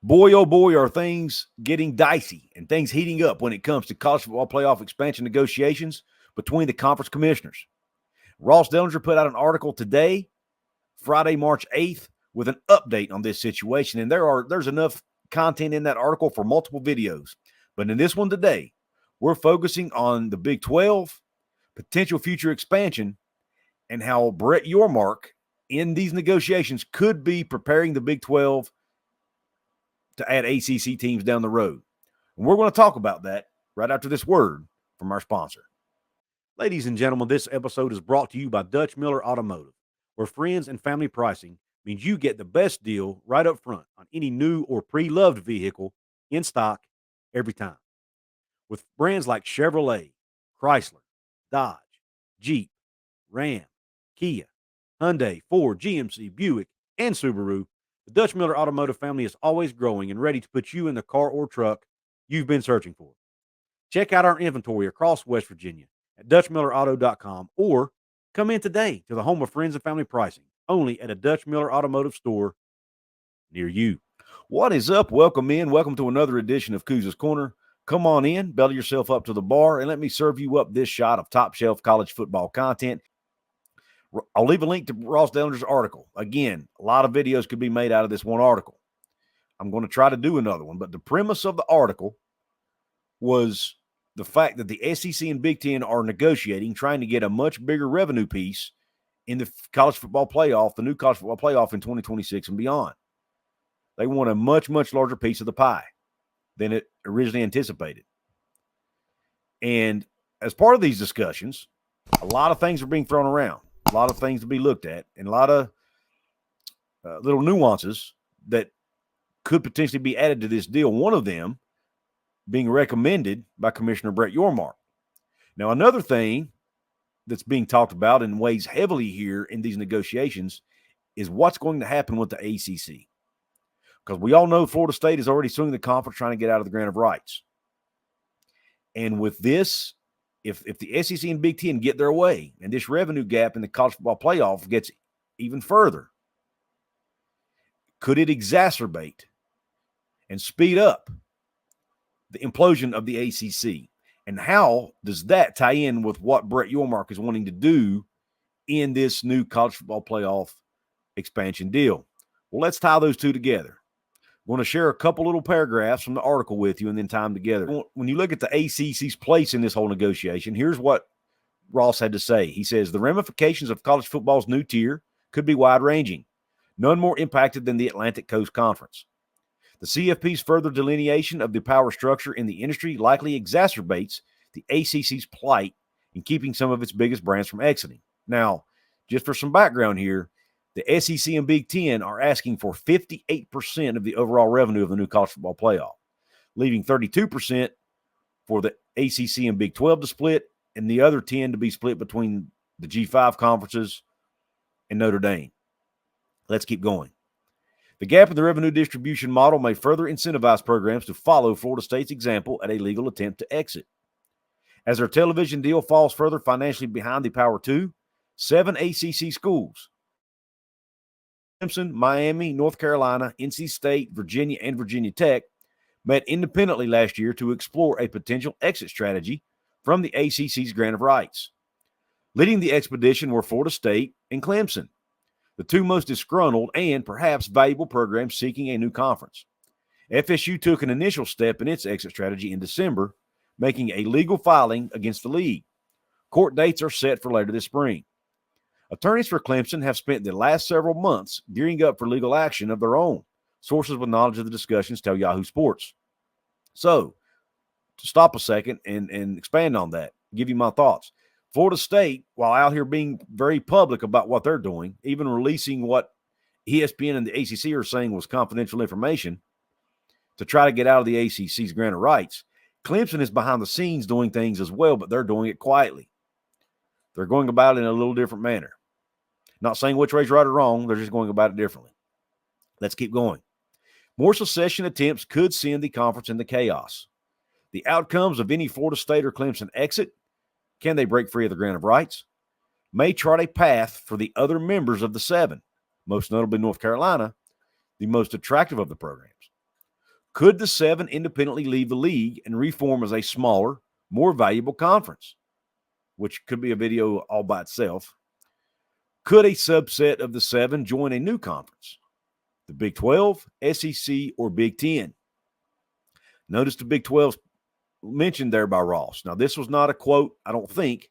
Boy, oh boy, are things getting dicey and things heating up when it comes to college football playoff expansion negotiations between the conference commissioners. Ross Dellenger put out an article today, Friday, March 8th, with an update on this situation. And there's enough content in that article for multiple videos. But in this one today, we're focusing on the Big 12, potential future expansion, and how Brett Yormark in these negotiations could be preparing the Big 12 to add ACC teams down the road. And we're going to talk about that right after this word from our sponsor. Ladies and gentlemen, this episode is brought to you by Dutch Miller Automotive, where friends and family pricing means you get the best deal right up front on any new or pre-loved vehicle in stock every time. With brands like Chevrolet, Chrysler, Dodge, Jeep, Ram, Kia, Hyundai, Ford, GMC, Buick, and Subaru, the Dutch Miller Automotive family is always growing and ready to put you in the car or truck you've been searching for. Check out our inventory across West Virginia at DutchMillerAuto.com or come in today to the home of friends and family pricing, only at a Dutch Miller Automotive store near you. What is up? Welcome in. Welcome to another edition of Couz's Corner. Come on in, belly yourself up to the bar, and let me serve you up this shot of top shelf college football content. I'll leave a link to Ross Dellenger's article. Again, a lot of videos could be made out of this one article. I'm going to try to do another one, but the premise of the article was the fact that the SEC and Big Ten are negotiating, trying to get a much bigger revenue piece in the college football playoff, the new college football playoff in 2026 and beyond. They want a much, much larger piece of the pie than it originally anticipated. And as part of these discussions, a lot of things are being thrown around, a lot of things to be looked at, and a lot of little nuances that could potentially be added to this deal. One of them being recommended by Commissioner Brett Yormark. Now, another thing that's being talked about and weighs heavily here in these negotiations is what's going to happen with the ACC. Because we all know Florida State is already suing the conference trying to get out of the grant of rights. And with this, if the SEC and Big Ten get their way and this revenue gap in the college football playoff gets even further, could it exacerbate and speed up the implosion of the ACC? And how does that tie in with what Brett Yormark is wanting to do in this new college football playoff expansion deal? Well, let's tie those two together. I'm going to share a couple little paragraphs from the article with you and then tie them together. When you look at the ACC's place in this whole negotiation, here's what Ross had to say. He says, the ramifications of college football's new tier could be wide-ranging, none more impacted than the Atlantic Coast Conference. The CFP's further delineation of the power structure in the industry likely exacerbates the ACC's plight in keeping some of its biggest brands from exiting. Now, just for some background here, the SEC and Big Ten are asking for 58% of the overall revenue of the new college football playoff, leaving 32% for the ACC and Big 12 to split, and the other 10 to be split between the G5 conferences and Notre Dame. Let's keep going. The gap in the revenue distribution model may further incentivize programs to follow Florida State's example at a legal attempt to exit. As their television deal falls further financially behind the Power 2, 7 ACC schools, Clemson, Miami, North Carolina, NC State, Virginia, and Virginia Tech, met independently last year to explore a potential exit strategy from the ACC's grant of rights. Leading the expedition were Florida State and Clemson, the two most disgruntled and perhaps valuable programs seeking a new conference. FSU took an initial step in its exit strategy in December, making a legal filing against the league. Court dates are set for later this spring. Attorneys for Clemson have spent the last several months gearing up for legal action of their own. Sources with knowledge of the discussions tell Yahoo Sports. So, to stop a second and expand on that, give you my thoughts. Florida State, while out here being very public about what they're doing, even releasing what ESPN and the ACC are saying was confidential information to try to get out of the ACC's grant of rights, Clemson is behind the scenes doing things as well, but they're doing it quietly. They're going about it in a little different manner. Not saying which way's right or wrong, they're just going about it differently. Let's keep going. More secession attempts could send the conference into chaos. The outcomes of any Florida State or Clemson exit, can they break free of the grant of rights, may chart a path for the other members of the 7, most notably North Carolina, the most attractive of the programs. Could the 7 independently leave the league and reform as a smaller, more valuable conference? Which could be a video all by itself. Could a subset of the 7 join a new conference? The Big 12, SEC, or Big 10? Notice the Big 12 mentioned there by Ross. Now, this was not a quote, I don't think,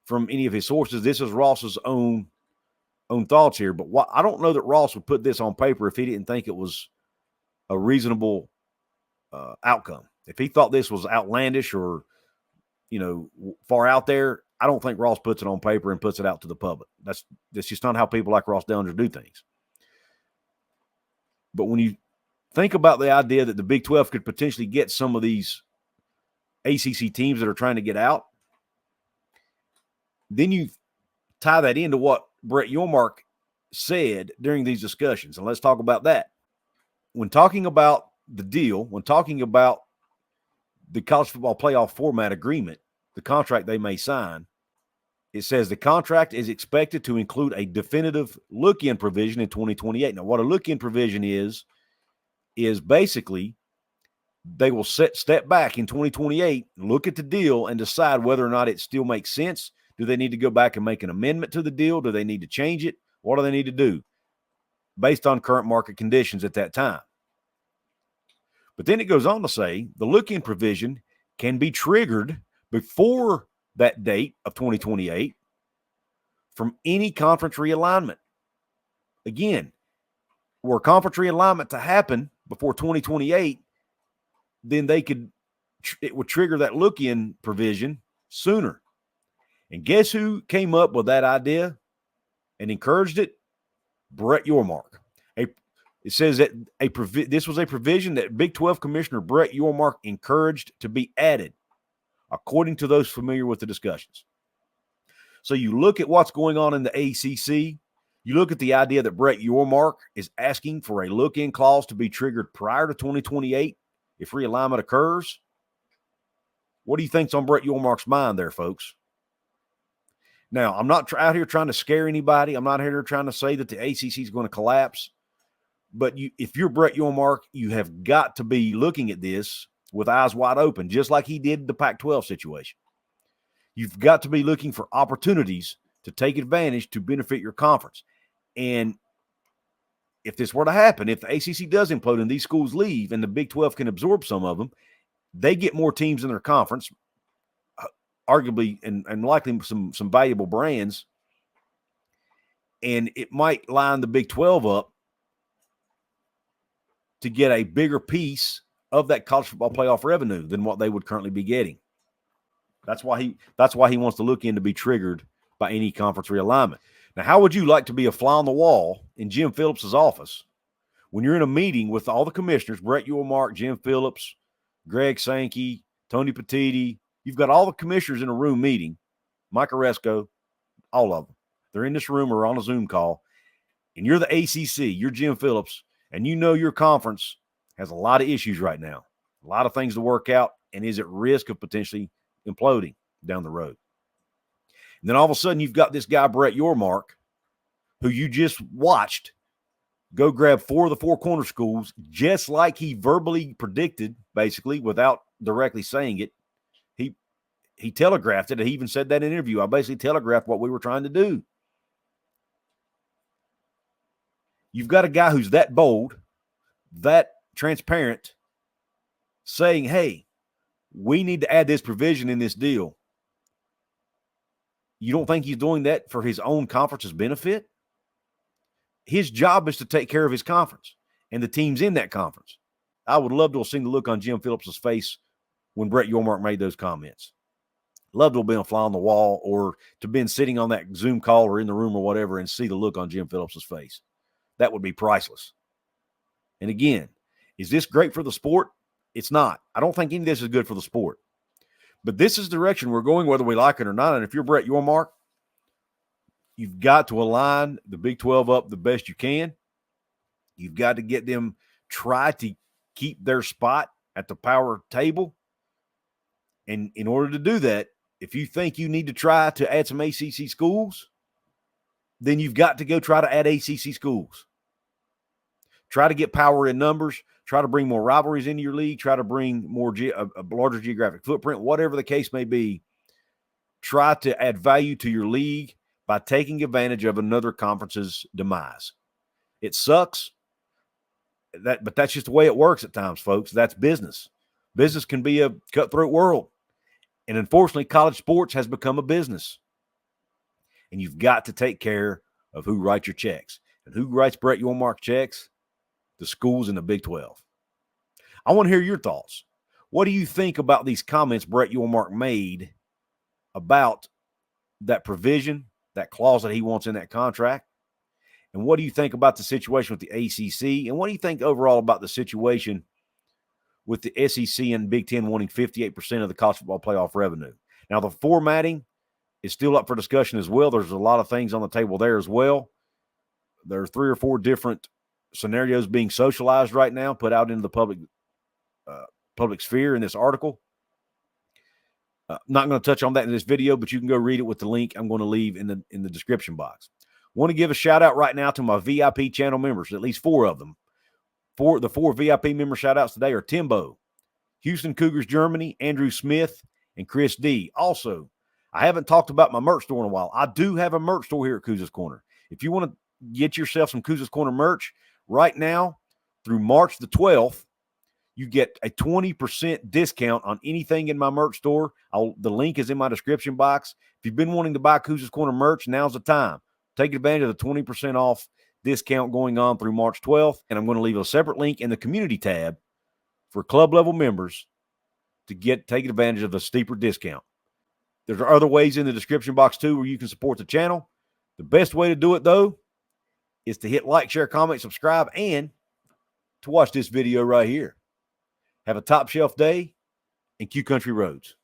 from any of his sources. This is Ross's own thoughts here. But I don't know that Ross would put this on paper if he didn't think it was a reasonable outcome. If he thought this was outlandish or, far out there, I don't think Ross puts it on paper and puts it out to the public. That's just not how people like Ross Dellenger do things. But when you think about the idea that the Big 12 could potentially get some of these ACC teams that are trying to get out, then you tie that into what Brett Yormark said during these discussions. And let's talk about that. When talking about the deal, when talking about the college football playoff format agreement, the contract they may sign, it says the contract is expected to include a definitive look-in provision in 2028. Now, what a look-in provision is basically they will step back in 2028, look at the deal, and decide whether or not it still makes sense. Do they need to go back and make an amendment to the deal? Do they need to change it? What do they need to do based on current market conditions at that time? But then it goes on to say the look-in provision can be triggered before that date of 2028 from any conference realignment. Again, were conference realignment to happen before 2028, then it would trigger that look-in provision sooner. And guess who came up with that idea and encouraged it? Brett Yormark. It says that this was a provision that Big 12 Commissioner Brett Yormark encouraged to be added, according to those familiar with the discussions. So you look at what's going on in the ACC. You look at the idea that Brett Yormark is asking for a look-in clause to be triggered prior to 2028 if realignment occurs. What do you think's on Brett Yormark's mind there, folks? Now, I'm not out here trying to scare anybody. I'm not here trying to say that the ACC is going to collapse. But if you're Brett Yormark, you have got to be looking at this with eyes wide open, just like he did the Pac-12 situation. You've got to be looking for opportunities to take advantage to benefit your conference. And if this were to happen, if the ACC does implode and these schools leave and the Big 12 can absorb some of them, they get more teams in their conference, arguably and likely some valuable brands, and it might line the Big 12 up to get a bigger piece of that college football playoff revenue than what they would currently be getting. That's why he wants the look-in to be triggered by any conference realignment. Now, how would you like to be a fly on the wall in Jim Phillips' office when you're in a meeting with all the commissioners, Brett Yormark, Jim Phillips, Greg Sankey, Tony Petitti? You've got all the commissioners in a room meeting, Mike Oresco, all of them. They're in this room or on a Zoom call, and you're the ACC, you're Jim Phillips, and you know your conference has a lot of issues right now, a lot of things to work out, and is at risk of potentially imploding down the road. And then all of a sudden, you've got this guy, Brett Yormark, who you just watched go grab 4 of the 4 corner schools, just like he verbally predicted, basically, without directly saying it. He telegraphed it. He even said that in an interview. I basically telegraphed what we were trying to do. You've got a guy who's that bold, that transparent, saying, hey, we need to add this provision in this deal. You don't think he's doing that for his own conference's benefit? His job is to take care of his conference and the teams in that conference. I would love to have seen the look on Jim Phillips' face when Brett Yormark made those comments. Love to have been a fly on the wall or to have been sitting on that Zoom call or in the room or whatever and see the look on Jim Phillips' face. That would be priceless. And again, is this great for the sport? It's not. I don't think any of this is good for the sport. But this is the direction we're going, whether we like it or not. And if you're Brett Yormark, you've got to align the Big 12 up the best you can. You've got to get them try to keep their spot at the power table. And in order to do that, if you think you need to try to add some ACC schools, then you've got to go try to add ACC schools. Try to get power in numbers. Try to bring more rivalries into your league. Try to bring more a larger geographic footprint, whatever the case may be. Try to add value to your league by taking advantage of another conference's demise. It sucks, but that's just the way it works at times, folks. That's business. Business can be a cutthroat world. And unfortunately, college sports has become a business. And you've got to take care of who writes your checks. And who writes Brett Yormark checks? The schools in the Big 12. I want to hear your thoughts. What do you think about these comments Brett Yormark made about that provision, that clause that he wants in that contract? And what do you think about the situation with the ACC? And what do you think overall about the situation with the SEC and Big Ten wanting 58% of the college football playoff revenue? Now, the formatting is still up for discussion as well. There's a lot of things on the table there as well. There are 3 or 4 different scenarios being socialized right now, put out into the public sphere in this article. Not going to touch on that in this video, but you can go read it with the link I'm going to leave in the description box. Want to give a shout out right now to my VIP channel members, at least 4 of them. The 4 VIP member shout outs today are Timbo, Houston Cougars Germany, Andrew Smith, and Chris D. Also, I haven't talked about my merch store in a while. I do have a merch store here at Couz's Corner. If you want to get yourself some Couz's Corner merch, right now through March the 12th, you get a 20% discount on anything in my merch store. The link is in my description box. If you've been wanting to buy Couz's Corner merch, now's the time. Take advantage of the 20% off discount going on through March 12th. And I'm going to leave a separate link in the community tab for club level members to take advantage of a steeper discount. There's other ways in the description box too where you can support the channel. The best way to do it though is to hit like, share, comment, subscribe, and to watch this video right here. Have a top shelf day and Q Country Roads.